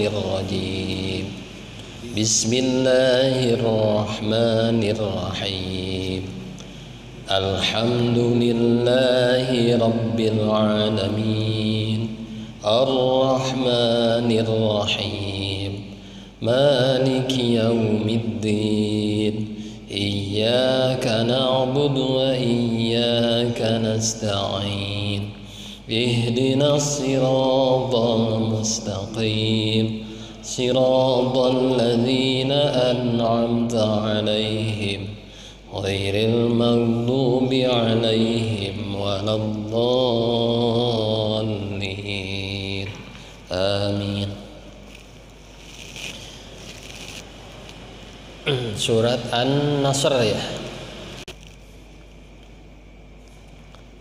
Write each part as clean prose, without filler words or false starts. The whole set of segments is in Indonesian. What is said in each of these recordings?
الرجيم بسم الله الرحمن الرحيم الحمد لله رب العالمين الرحمن الرحيم مالك يوم الدين إياك نعبد وإياك نستعين اهدنا الصراط المستقيم صراط الذين أنعمت عليهم غير المغضوب عليهم ولا الضالين آمين. Surat An-Nasr ya.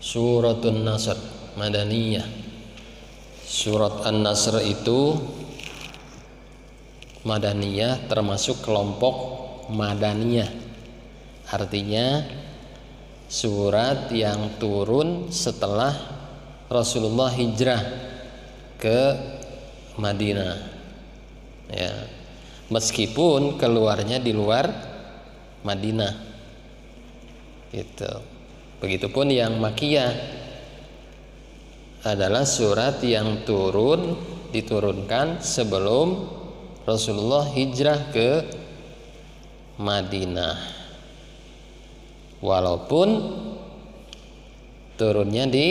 Suratun Nasr Madaniyah. Surat An-Nasr itu Madaniyah, termasuk kelompok Madaniyah. Artinya surat yang turun setelah Rasulullah hijrah ke Madinah. Ya. Meskipun keluarnya di luar Madinah. Gitu. Begitupun yang Makkiyah adalah surat yang diturunkan sebelum Rasulullah hijrah ke Madinah, walaupun turunnya di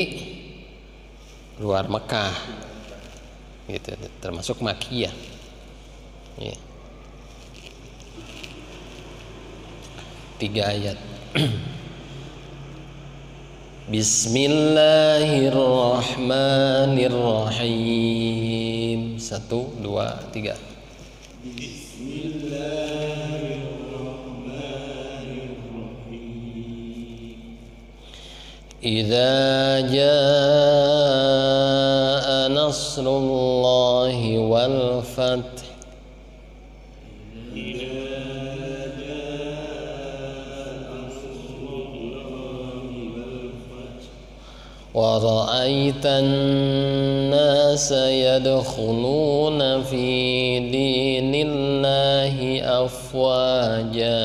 luar Mekah, gitu, termasuk Makkiyah. Ya. 3 ayat. Bismillahirrahmanirrahim. 1, 2, 3. Bismillahirrahmanirrahim. Idza jaa nasrullahi wal fath. Wa ra'aitan nasa yadkhuluna fi dinillahi afwaja.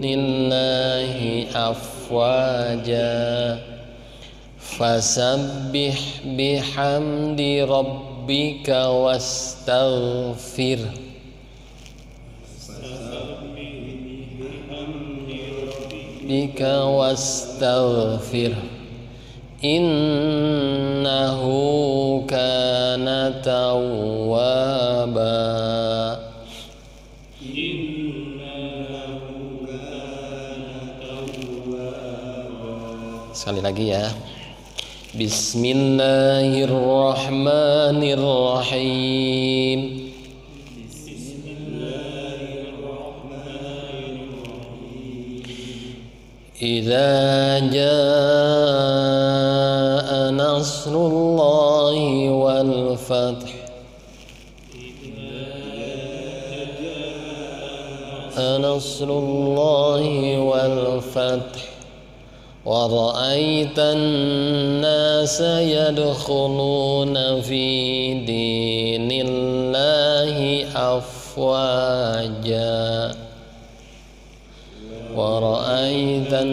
Dinillahi afwaja. Fasabbih bihamdi rabbika wastaghfir. Bika wastaghfir innahu kana tawwaba. Sekali lagi ya. Bismillahirrahmanirrahim. Idza jaa nasrullahi wal fath. Nasrullahi wal fath. Wa ra'aitan nasa yadkhuluna fi dinillahi afwaja. Wa ra'aitan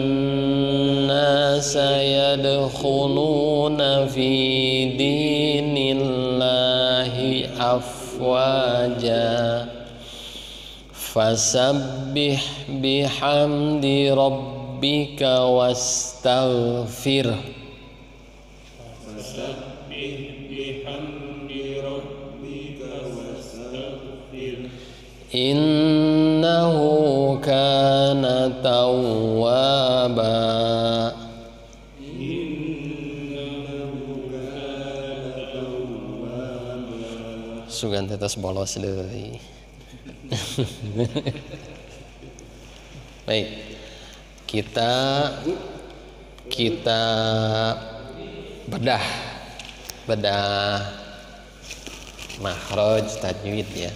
nasa yadkhuluna fi dinillahi afwaja. Fasabbih bihamdi rabbika wastaghfir. Fasabbih bihamdi rabbika wastaghfir. Innahu kana tawwaba. Sugan tetes bolos deui. Baik. Kita bedah makhraj tajwid ya.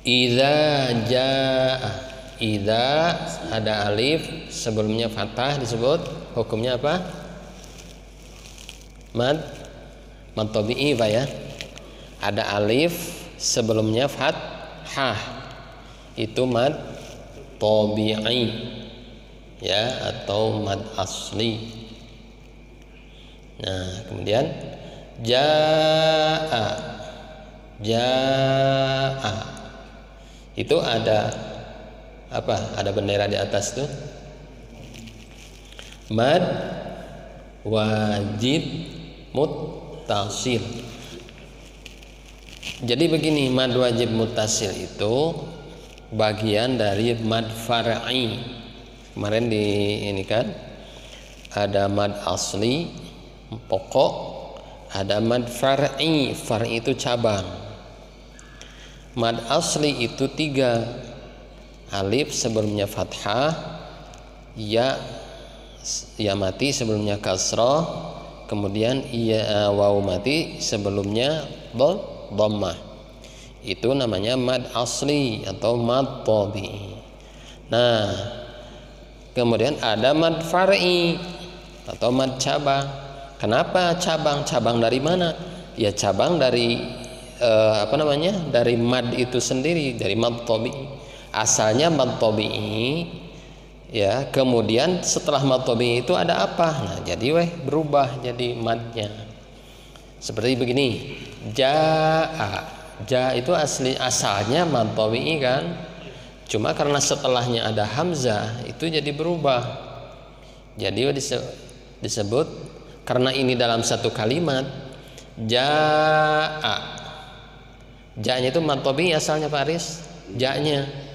Idza jaa Idza ada alif sebelumnya fathah disebut hukumnya apa? Mad tabi'i Pak ya. Ada alif sebelumnya fathah itu mad tabi'i ya, atau mad asli. Nah, kemudian jaa itu ada apa? Ada bendera di atas tuh. Mad wajib muttasil. Jadi begini, mad wajib muttasil itu bagian dari mad far'i. Kemarin di ini kan ada mad asli pokok, ada mad far'i. Far'i itu cabang. Mad asli itu 3. Alif sebelumnya fathah, ya mati sebelumnya kasrah, kemudian waw mati sebelumnya dhammah. Itu namanya mad asli atau mad tabi'i. Nah, kemudian ada mad far'i atau mad cabang. Kenapa cabang? Cabang dari mana? Ya cabang dari dari mad itu sendiri, dari mad tabi'i. Asalnya mad tabi'i ya, kemudian setelah mad tabi'i itu ada apa? Nah, jadi berubah jadi madnya. Seperti begini. Ja itu asalnya mad tabi'i kan? Cuma karena setelahnya ada hamzah itu jadi berubah. Jadi disebut karena ini dalam satu kalimat jaa. Ja-nya itu mad tabi'i asalnya Pak Aris. Ja-nya.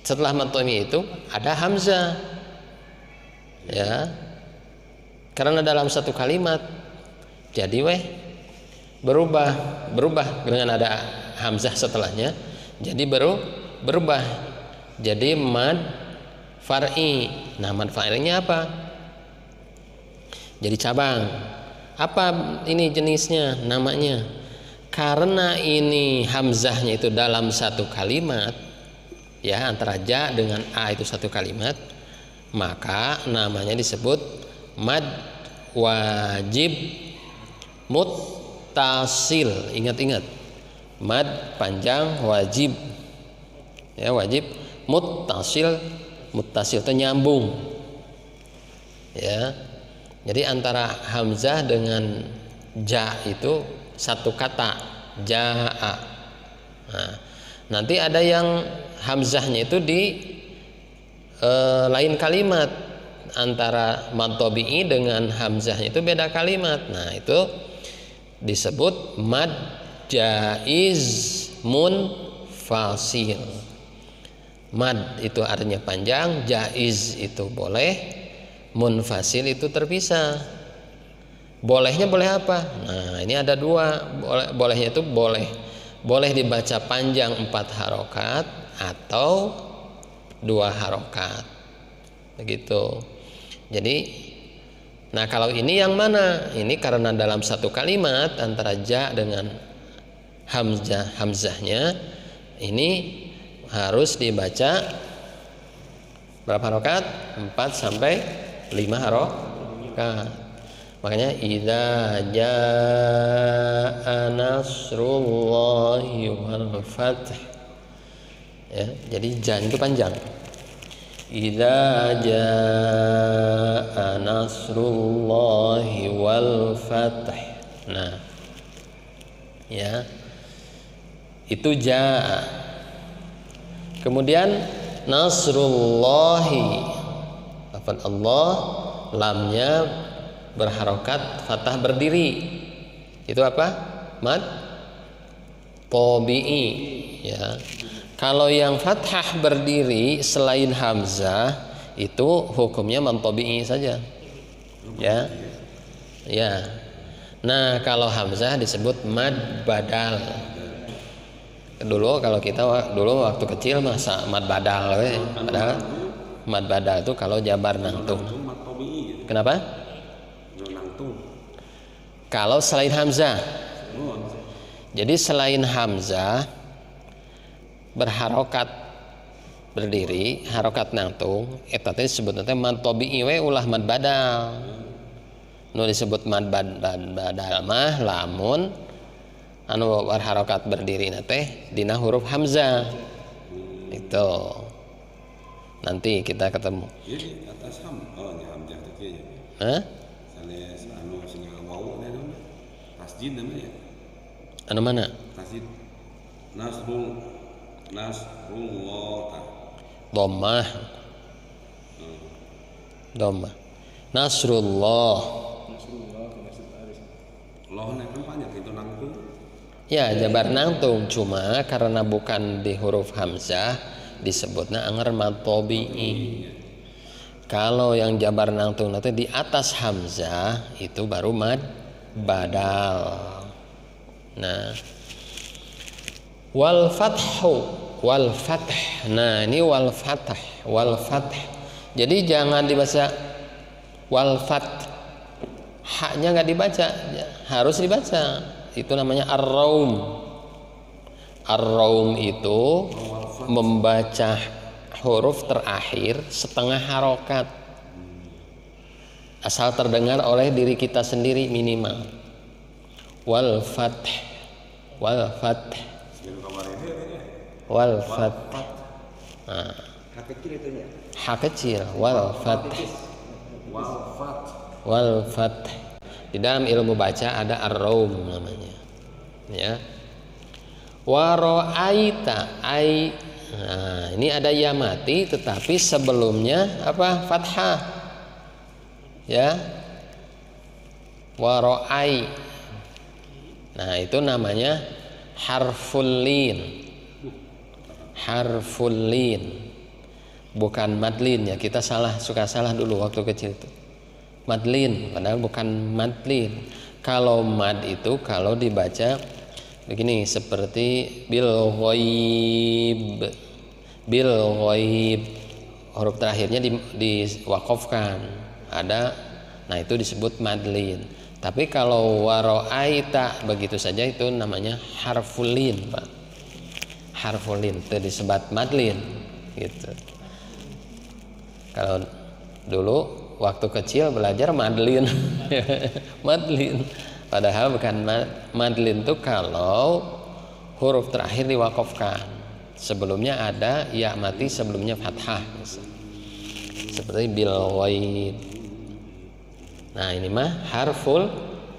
Setelah mad tabi'i itu ada hamzah. Ya. Karena dalam satu kalimat jadi berubah dengan ada hamzah setelahnya. Jadi berubah jadi mad far'i. Nah, mad far'inya apa? Jadi cabang. Apa ini jenisnya, namanya? Karena ini hamzahnya itu dalam satu kalimat, ya, antara ja dengan a itu satu kalimat, maka namanya disebut mad wajib muttasil. Ingat-ingat, mad panjang wajib, ya, wajib muttasil itu nyambung, ya. Jadi antara hamzah dengan ja itu satu kata, jaa. Nah, nanti ada yang hamzahnya itu di lain kalimat, antara mad tabi'i dengan hamzahnya itu beda kalimat. Nah, itu disebut mad jaiz munfasil. Mad itu artinya panjang, jaiz itu boleh, munfasil itu terpisah. Bolehnya boleh apa? Nah, ini ada dua. Bolehnya itu boleh dibaca panjang 4 harokat atau 2 harokat, begitu. Jadi, nah kalau ini yang mana? Ini karena dalam satu kalimat antara ja dengan hamzahnya ini harus dibaca berapa harokat? 4 sampai 5 harokat. Makanya idza jaa nasrullahi wal fath. Ya, jadi jan itu panjang. Idza jaa nasrullahi wal fath. Nah, ya. Itu jaa. Kemudian nasrullahi, lafaz Allah, lamnya berharokat fathah berdiri. Itu apa? Mad tabi'i, ya. Kalau yang fathah berdiri selain hamzah itu hukumnya mad tabi'i saja. Ya. Ya. Nah, kalau hamzah disebut mad badal. Dulu kalau kita dulu waktu kecil masa mad badal padahal mad badal itu kalau jabar nangtung. Kenapa? Kalau selain hamzah. Jadi selain hamzah berharokat berdiri harokat nangtung eta teh disebutna teh mad tabi'i we ulah mad badal. Nu disebut mad badal mah lamun anu war harokat berdiri teh dina huruf hamzah. Itu nanti kita ketemu. Jadi atas hamzah teh kieu. Hah? Sanes anu singa wau naon? Tasjid namanya. Anu mana? Tasjid. Nasrullah. Dhammah. Dhammah. Nasrullah. Lohna kan panjang itu nangtung. Ya, jabar nangtung cuma karena bukan di huruf hamzah disebutnya anger mad tabi'i. Kalau yang jabar nangtung nanti di atas hamzah itu baru mad badal. Nah, wal fath. Nah, ini wal fath. Jadi jangan dibaca wal fath. Haknya nggak dibaca, harus dibaca. Itu namanya ar-raum. Ar-raum itu membaca huruf terakhir setengah harokat, asal terdengar oleh diri kita sendiri minimal. Wal fath. Nah, hak kecil wal fath. Di dalam ilmu baca ada ar-raum namanya. Ya. Wa ra'aita ai. Nah, ini ada ya mati tetapi sebelumnya apa? Fathah. Ya. Wa ra'ai. Nah, itu namanya harful lin. Bukan madlin ya. Kita suka salah dulu waktu kecil itu. Madlin, padahal bukan madlin. Kalau mad itu kalau dibaca begini seperti bil ghaib, huruf terakhirnya diwakofkan ada, nah itu disebut madlin. Tapi kalau waro'aita begitu saja itu namanya harfulin, Pak. Harfulin itu disebut madlin gitu. Kalau dulu waktu kecil belajar madlin. Madlin padahal bukan madlin itu kalau huruf terakhir diwakofkan, sebelumnya ada ya mati, sebelumnya fathah seperti bil ghaib. Nah, ini mah harful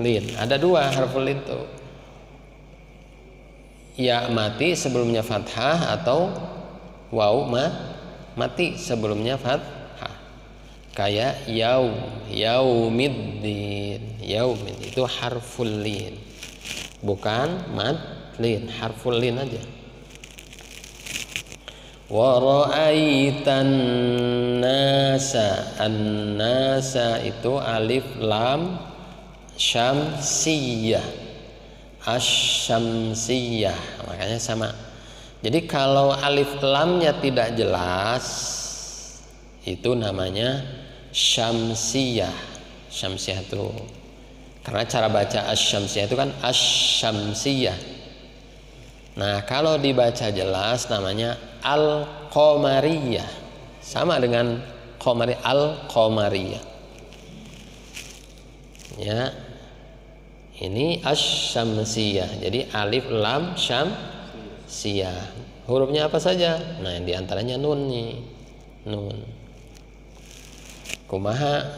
lin. Ada dua harful lin itu, ya mati sebelumnya fathah atau waw mati sebelumnya fathah. Kayak yaumiddin itu harful lin, bukan madlin, harful lin aja. Wa ra'aitan nasa, an-nasa itu alif lam syamsiyah, asy-syamsiyah, makanya sama. Jadi kalau alif lamnya tidak jelas itu namanya syamsiyah. Syamsiyah itu karena cara baca asy-syamsiyah itu kan asy-syamsiyah. Nah, kalau dibaca jelas namanya al-qamariyah. Sama dengan qamari, al-qamariyah. Ya. Ini asy-syamsiyah. Jadi alif lam syamsiyah. Hurufnya apa saja? Nah, yang diantaranya nun nih. Nun. Kumaha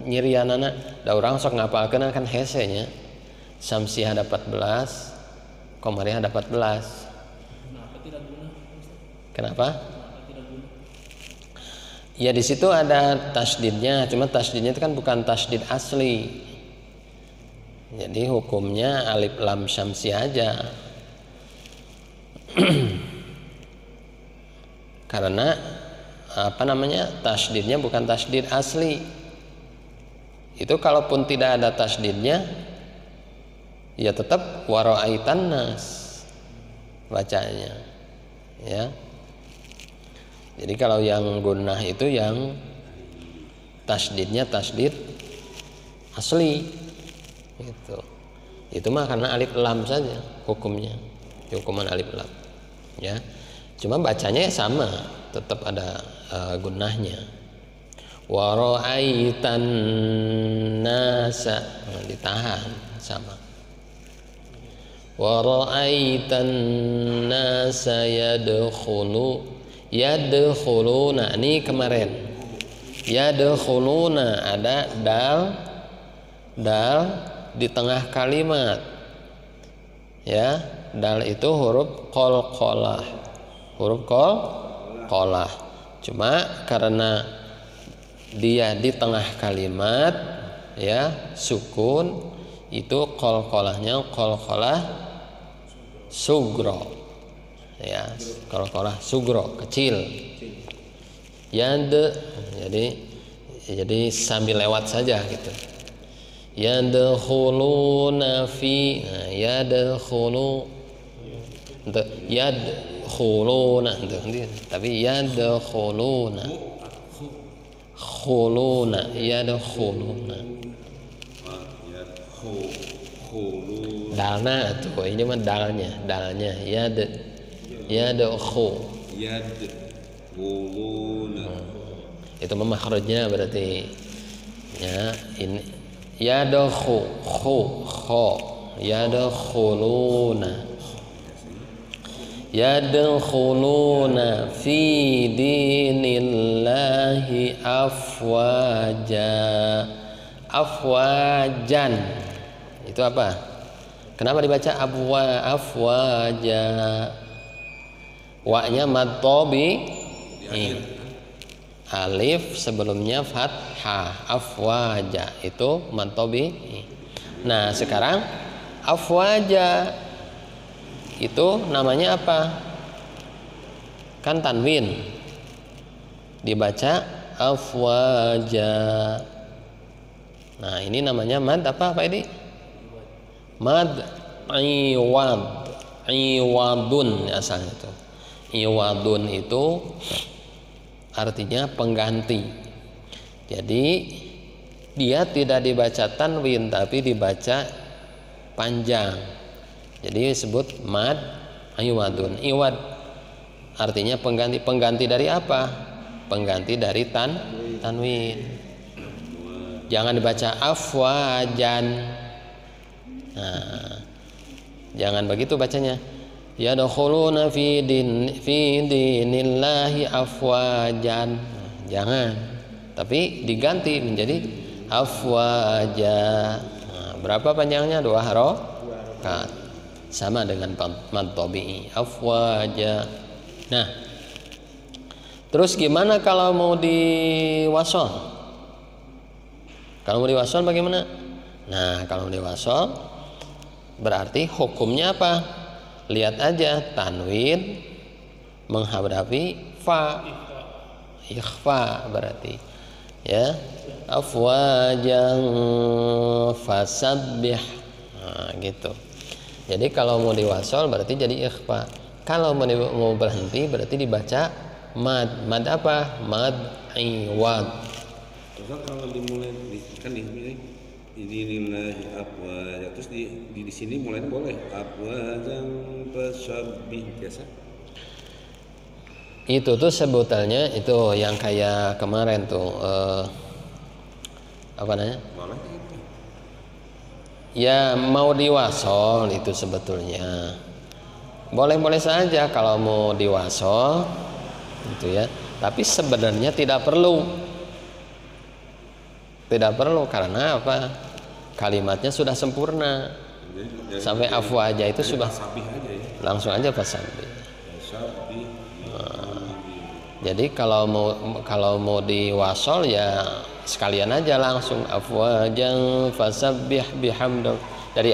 nyirianana da urang sok ngapalkeun kan hese nya. Syamsiyah ada 14, qamariyah ada 14. Kenapa? Ya di situ ada tasdidnya, cuma tasdidnya itu kan bukan tasdid asli. Jadi hukumnya alif lam syamsiyah aja. Karena tasdidnya bukan tasdid asli. Itu kalaupun tidak ada tasdidnya ya tetap wara'aitan nas bacanya, ya. Jadi kalau yang gunnah itu yang tasdidnya tasdid asli gitu. Itu mah karena alif lam saja hukumnya, hukuman alif lam, ya. Cuma bacanya ya sama. tetap ada gunnahnya. Wa ra'aitan nasa, ditahan sama. Wa ra'aitan nasa yadkhuluna, ini kemarin. Yadkhuluna ada dal di tengah kalimat. Ya, dal itu huruf qalqalah. Huruf qalqalah. Cuma karena dia di tengah kalimat ya, sukun, itu qalqalahnya qalqalah sugro. Ya, qalqalah sugro, kecil. Jadi sambil lewat saja gitu. Yadkhuluna fi, yadkhuluna, tapi yadkhuluna, dalna tuh, ini mah dalnya itu mah makhrajnya berarti ya. Ini yadkhuluna fi dinillahi afwajan. Itu apa? Kenapa dibaca afwaja? Wa-nya mad tabi'i, alif sebelumnya fathah, afwaja itu mad tabi'i. Nah sekarang afwaja itu namanya apa? Kan tanwin, dibaca afwaja. Nah ini namanya mad apa Pak Edi? Mad iwadun asalnya itu. Iwadun itu artinya pengganti. Jadi dia tidak dibaca tanwin tapi dibaca panjang. Jadi disebut mad iwadun. Iwad artinya pengganti. Pengganti dari apa? Pengganti dari tanwin. Jangan dibaca afwajan. Nah, jangan begitu bacanya. Yadkhuluna fi dinillahi afwajan. Jangan. Tapi diganti menjadi afwaja. Nah, berapa panjangnya? 2 harokat. Sama dengan mad tabi'i, afwaja. Nah, terus gimana kalau mau diwasol? Kalau mau diwasol bagaimana? Nah, kalau mau diwasol berarti hukumnya apa? Lihat aja, tanwin menghadapi fa, ikhfa berarti ya. Afwajan fasabbih, nah, gitu. Jadi kalau mau diwasol berarti jadi ikhfa. Kalau mau berhenti berarti dibaca mad. Mad apa? Mad iwad. Terus kalau dimulai kan dimulai dinillahi afwaja, terus di sini mulainya boleh afwajan fasabbih biasa. Itu tuh sebutannya itu yang kayak kemarin tuh apa namanya? Boleh. Ya mau diwasol itu sebetulnya boleh-boleh saja kalau mau diwasol gitu ya. Tapi sebenarnya tidak perlu karena apa? Kalimatnya sudah sempurna. Sampai afwaja itu sudah langsung aja fasabbih. Jadi kalau mau diwasol ya sekalian aja langsung afwajan fasabbih bihamd dari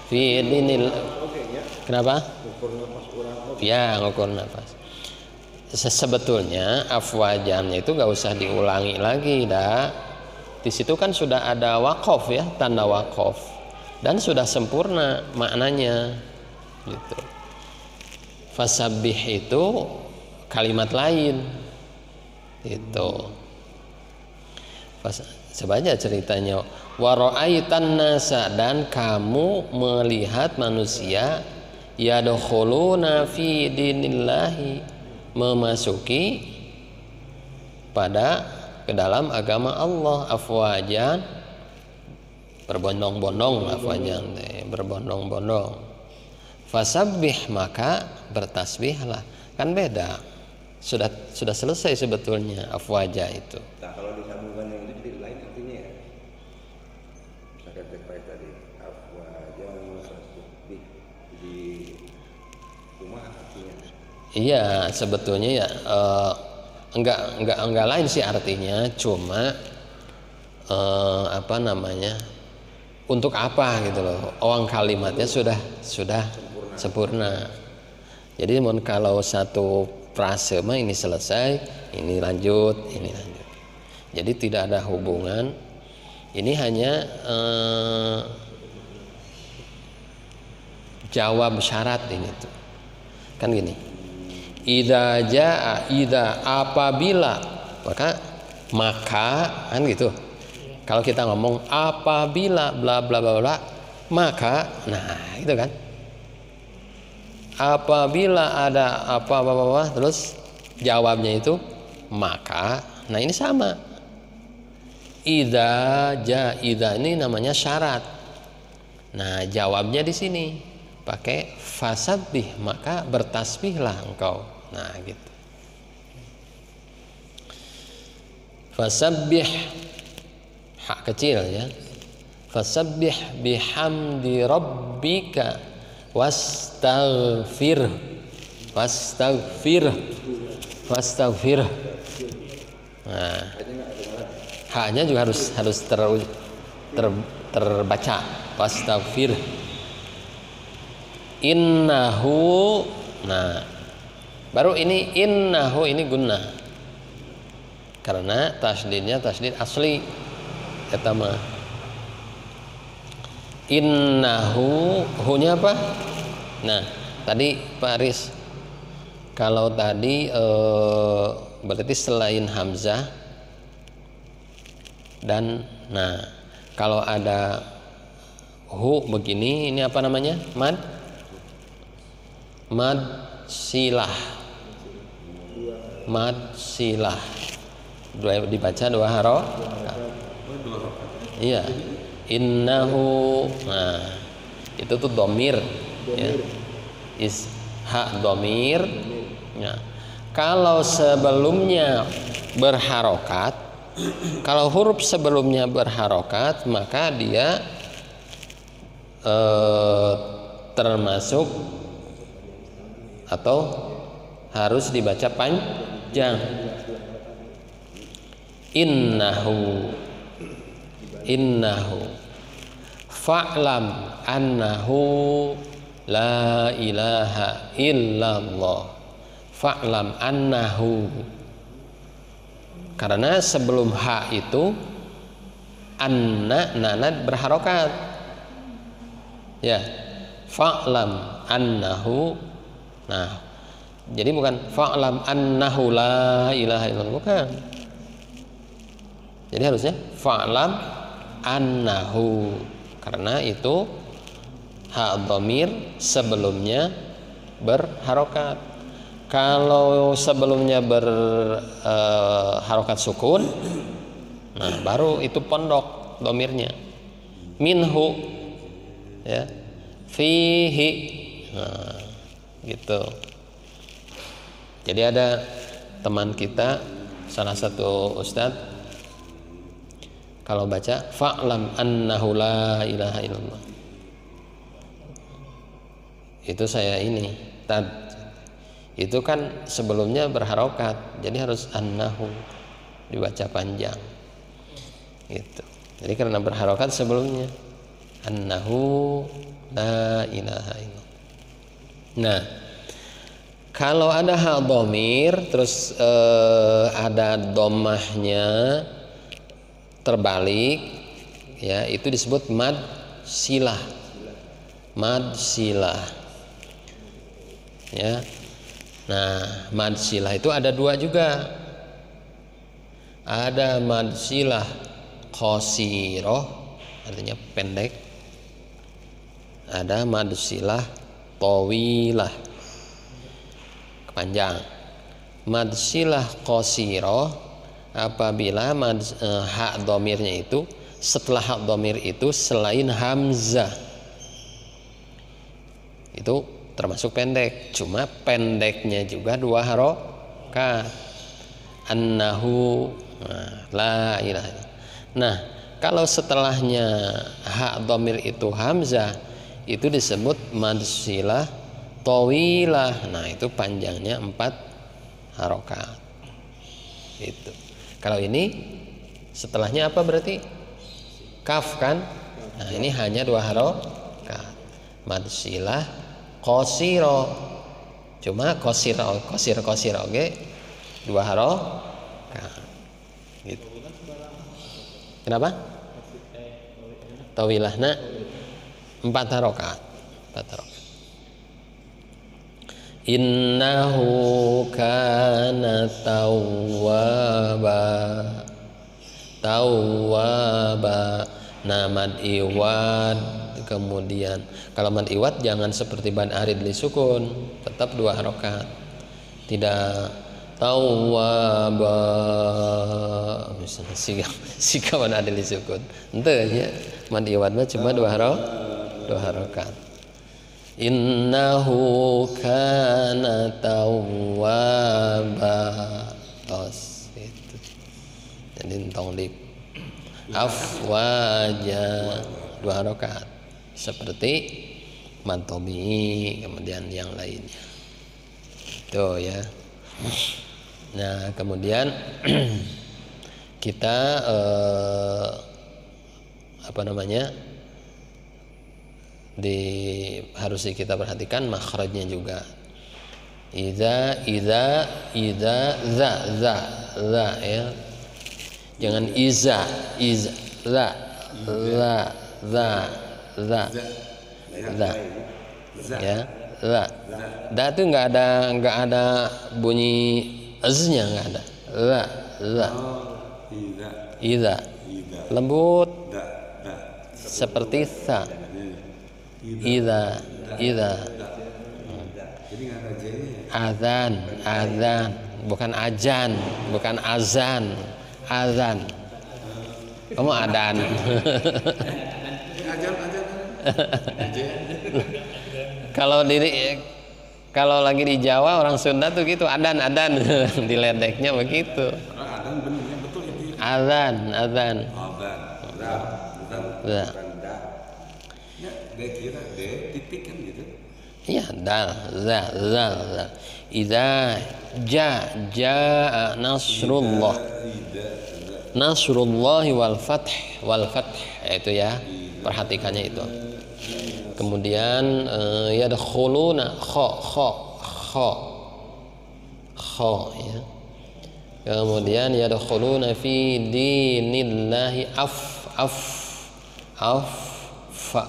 fi dinil. Kenapa? Ya, ngukur nafas. Sebetulnya afwajannya itu gak usah diulangi lagi dah. Di situ kan sudah ada waqaf ya, tanda waqaf, dan sudah sempurna maknanya gitu. Fasabbih itu kalimat lain itu. Sebanyak ceritanya wa ra'aitan nasa, dan kamu melihat manusia yadkhuluna fi dinillahi memasuki pada ke dalam agama Allah afwajan, berbondong-bondong, afwajan berbondong-bondong. Fasabbih, maka bertasbihlah. Kan beda, sudah selesai sebetulnya afwaja itu. Nah kalau disambungkan yang itu jadi lain artinya ya. Misalkan baik tadi afwaja fasabbih di rumah artinya. Iya, sebetulnya ya enggak lain sih artinya, cuma apa namanya, untuk apa gitu loh. Orang kalimatnya sudah sempurna. Jadi kalau satu frase mah ini selesai, ini lanjut, ini lanjut. Jadi tidak ada hubungan. Ini hanya jawab syarat ini tuh. Kan gini. Idza jaa, idza apabila, maka kan gitu. Kalau kita ngomong apabila bla bla bla bla, maka, nah itu kan. Apabila ada apa terus jawabnya itu maka, nah ini sama. Idza jaa, idza ini namanya syarat. Nah, jawabnya di sini pakai fasabbih, maka bertasbihlah engkau. Nah, gitu. Fasabbih, hak kecil ya. Fasabbih bihamdi rabbika wastaghfir. Nah, haknya juga harus terbaca. Wastaghfir. Innahu, nah baru ini innahu ini gunnah karena tasdidnya tasdid asli kata mah. Innahu, hunya apa? Nah tadi Pak Aris, kalau tadi berarti selain hamzah dan nah kalau ada hu begini, ini apa namanya? Mad silah. Dibaca dua harokat. Iya. Innahu. Nah, itu tuh domir ya. Hak domir. Ya. Kalau sebelumnya berharokat, kalau huruf sebelumnya berharokat, maka dia termasuk atau harus dibaca panjang. Innahu fa'lam annahu la ilaha illallah. Fa'lam annahu, karena sebelum ha itu nana berharokat ya. Fa'lam annahu, nah jadi bukan fa'lam annahu la ilaha illallah, bukan. Jadi harusnya fa'lam annahu, karena itu ha dhamir sebelumnya berharokat. Kalau sebelumnya berharokat sukun, nah baru itu pondok dhamirnya. Minhu ya, fihi, nah gitu. Jadi ada teman kita, salah satu ustadz, kalau baca fa'lam annahu la ilaha illallah, itu saya ini itu kan sebelumnya berharokat, jadi harus annahu dibaca panjang gitu. Jadi karena berharokat sebelumnya annahu la ilaha illallah. Nah, kalau ada hak dhamir terus ada dhammahnya terbalik ya, itu disebut mad silah. Ya. Nah, mad silah itu ada dua juga. Ada mad silah qasiroh, artinya pendek. Ada mad silah tawilah, panjang. mad silah qasiro apabila hak domirnya itu setelah hak domir itu selain hamzah itu termasuk pendek, cuma pendeknya juga 2 harokat. Annahu, la ilaha illallah. Nah, kalau setelahnya hak domir itu hamzah itu disebut mad silah tawilah. Nah, itu panjangnya 4 harokat. Itu. Kalau ini setelahnya apa berarti? Kaf kan? Nah, ini hanya 2 harokat. Mad silah qasiro. Cuma qasiro oke 2 harokat. Gitu. Kenapa? Tawilahna 4 harokat. 4 harokat. Innahu kana tawwaba. Nah, mad iwad kemudian kalau mad iwad jangan seperti mad arid li sukun, tetap 2 harokat. Tidak tawwaba misalnya sika mad arid li sukun. Henteu nya mad iwad mah cuma 2 harokat. Innahu kana tawwaba. Tos itu. Jadi tong lip afwaja 2 harokat seperti mantomi kemudian yang lainnya itu ya. Nah, kemudian kita harus kita perhatikan makhrajnya juga. Iza za ya. Jangan iza za ya za. Da itu nggak ada bunyi z-nya, nggak ada. Za. Iza. Lembut seperti sa. Iza. Azan bukan ajan, bukan azan. Azan. Kamu adan. Kalau lagi di Jawa orang Sunda tuh gitu adan diledeknya begitu. Azan. Iya, dal, zal. Idza jaa nasrullah wal fath itu ya, perhatikannya itu. Kemudian yadkhuluna kha ya. Kemudian yadkhuluna fi dinillahi fa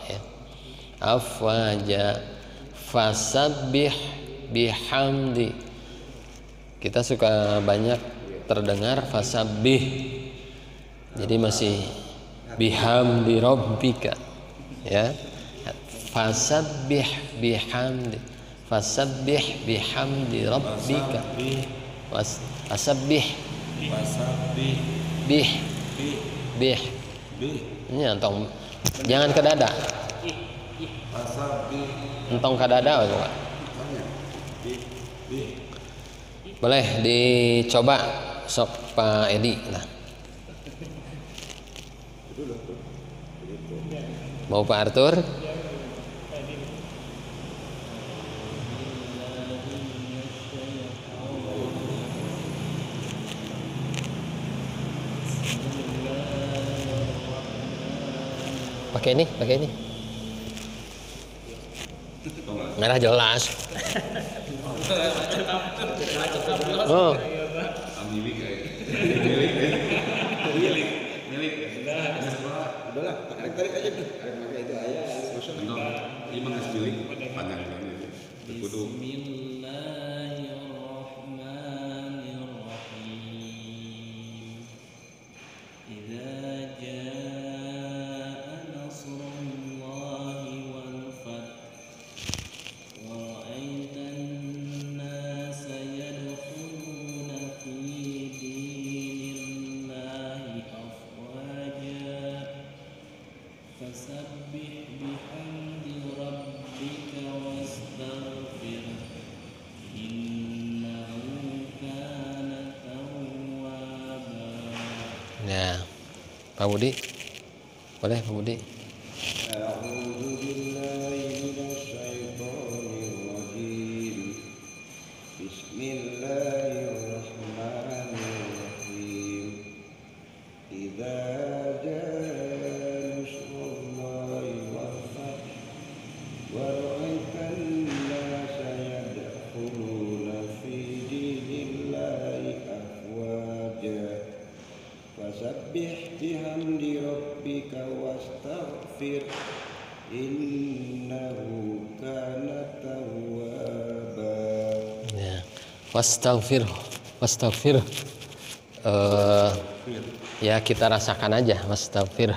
ya. Afwaja fasabbih bihamdi. Kita suka banyak terdengar fasabbih, jadi masih bihamdi rabbika ya. Fasabbih bihamdi rabbika fasabbih bih ini entong, jangan ke dada, entong ke dada juga boleh dicoba. Sok Pak Edi lah. Mau Pak Arthur? Pakai ini. Merah jelas. Oh. Udahlah, tarik aja tuh. Pakai itu aja. Ini mah ngasih milik panjang banget. Kudu. Bismillahirrahmanirrahim. Idza jaa nasrullahi wal fath wa ra'aitan nasa فسبح بحمد ربك واستغفره إنه كان توابا. Ya, Pak Budi, boleh Pak Budi. أعوذ بالله من الشيطان الرجيم بسم الله الرحمن الرحيم إذا جاء نصر الله والفتح ورأيت الناس يدخلون في دين الله أفواجا فسبح بحمد ربك واستغفر innahu kana tawwaba. Ya, wastaghfir. Ya kita rasakan aja wastaghfir.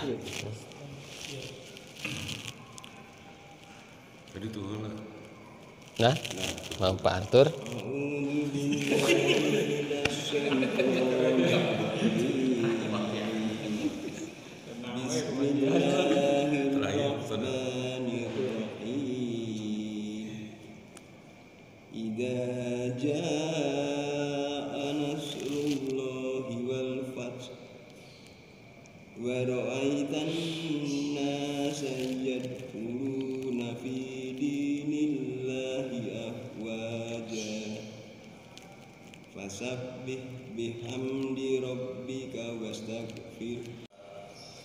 Jadi tuh Nah, mau Pak Arthur? Idza jaa nasrullahi wal fath wa ra'aitan nasa yadkhuluna fi dinillahi afwaja fasabbih bihamdi rabbika wastaghfir.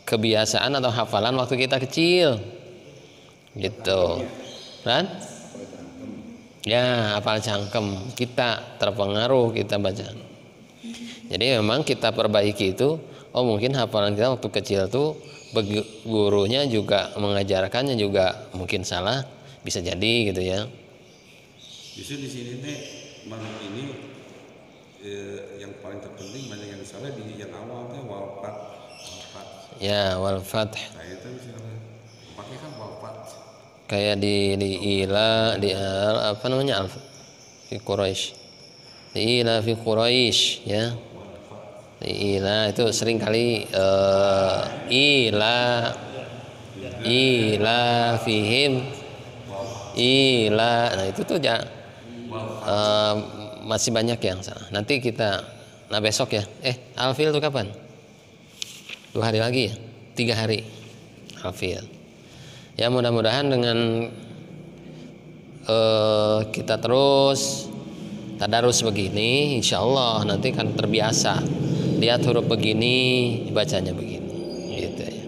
Kebiasaan atau hafalan waktu kita kecil gitu kan ya, hafal cangkem kita terpengaruh kita baca. Jadi memang kita perbaiki itu, oh mungkin hafalan kita waktu kecil tuh gurunya juga mengajarkannya juga mungkin salah, bisa jadi gitu ya. Justru di sini teh makhluk ini yang paling terpenting banyak yang salah di yang awal teh walfat. Ya, wal fath. Nah itu misalnya pakai kan walfat. Kayak di ila di apa namanya al fi Quraisy. Di ila fi Quraisy ya. Di ila itu sering kali ila fihim ila. Nah itu tuh ya masih banyak yang salah. Nanti kita besok ya. Alfil itu kapan? 2 hari lagi ya? 3 hari Alfil. Ya mudah-mudahan dengan kita terus tadarus begini, insya Allah nanti kan terbiasa. Lihat huruf begini, bacanya begini, gitu ya.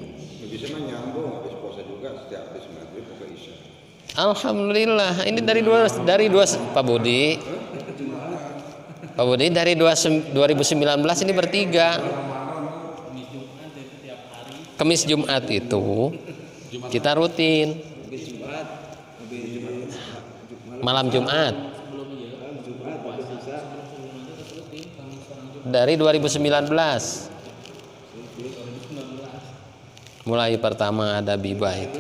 Bisa mah nyambung habis puasa juga setiap habis maghrib ke isya. Alhamdulillah, ini dari dua Pak Budi. Pak Budi dari 2019 ini bertiga. Kamis Jumat itu kita rutin malam Jumat dari 2019 mulai pertama ada Biba itu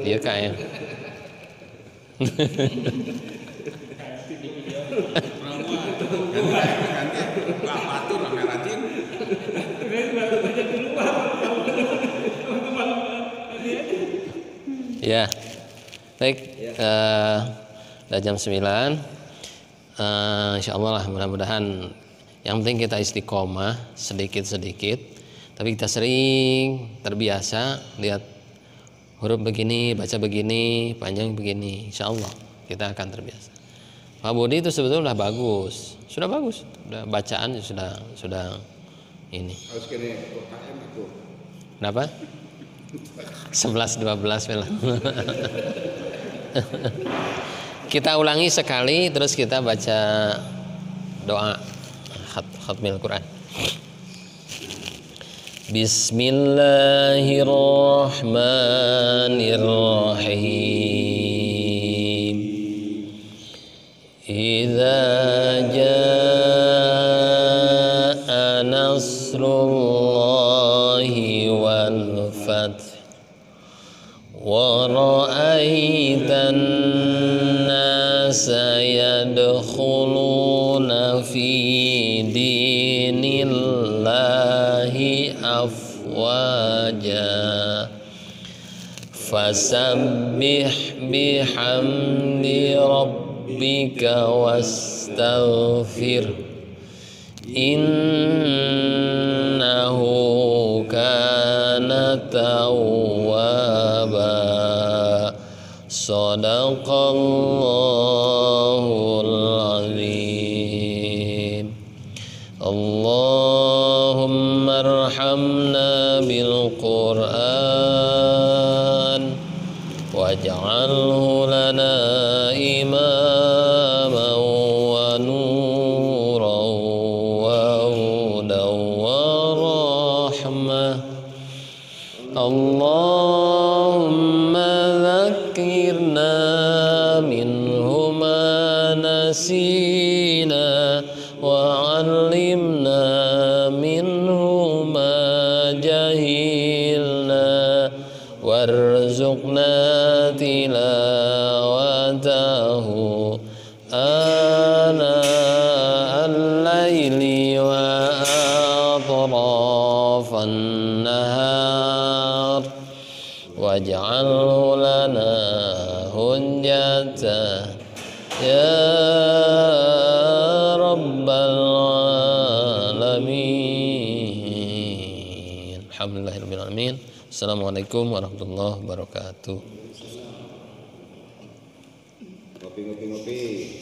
dia kayak ya, baik, udah jam 9. Insya Allah lah, mudah-mudahan yang penting kita istiqomah sedikit-sedikit, tapi kita sering terbiasa lihat huruf begini, baca begini, panjang begini, insya Allah kita akan terbiasa. Pak Budi itu sebetulnya sudah bagus, sudah bacaan sudah ini. Harus kene KM aku. Kenapa? 11-12 lah. Kita ulangi sekali terus kita baca doa khatmil Quran. Bismillahirrahmanirrahim. Idza jaa nasrullahi wal fath wa ra'aitan nasa yadkhuluna fi dinillahi afwaja saja. Fasabbih bihamdi rabbika wastaghfir innahu kana tawwaba. Shadaqallahul azim. Allahumma arhamna bil Qur'an waj'alhu lana imaman wa nuran wa hudan wa rahmah. Allahumma dzakkirna minhu ma nasina wa 'allimna minhu ma jahilna warzuqna tilawatahu ana al-laili wa atrafan nahar waj'alhu lana hujjatan ya rabbal alamin. Alhamdulillahirabbil alamin. Assalamualaikum warahmatullahi wabarakatuh. Ngopi.